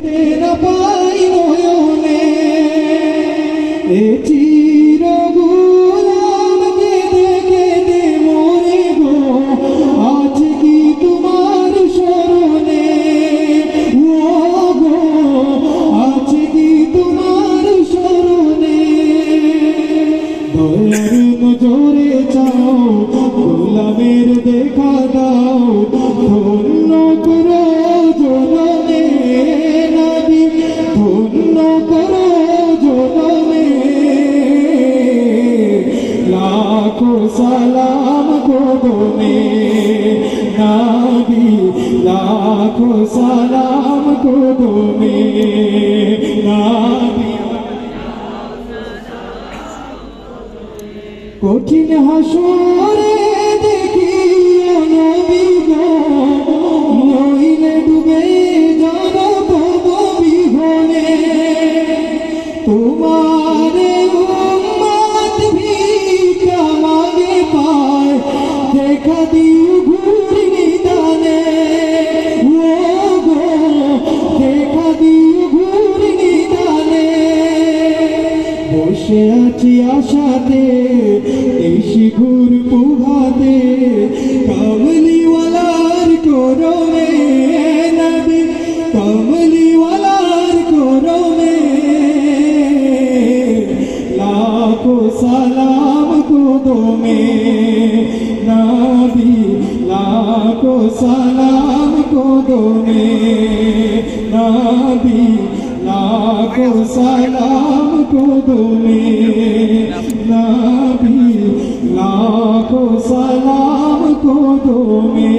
তেরা পাই নয়নে এ চির গোলাম কেঁদে কেঁদে মরে গো আজ কি তোমার স্মরণে ও গো আজ কি তোমার স্মরণে দয়ার নজরে চাও গোলামের দেখা দাও ধন্য করো জননে নবী ধন্য করো জননে লাখো সালাম কদমে নবী লাখো সালাম কদমে নবী কঠিন হাসরে দেখি নবী গো নইলে ডুবে যাব তব বিহনে তোমার উম্মত ভিক্ষা মাগে পায় দেখা দিও ঘুরি নিদানে ও গো দেখা দিও ঘুরি নিদানে বসে আছি আশাতে দেশি ঘুর পুহাতে কামলিওয়ালার করমে নবী কামলিওয়ালার করমে লাখো সালাম কদমে নবী লাখো সালাম কদমে নবী লাখো সালাম কদমে নবী লাখো সালাম কদমে।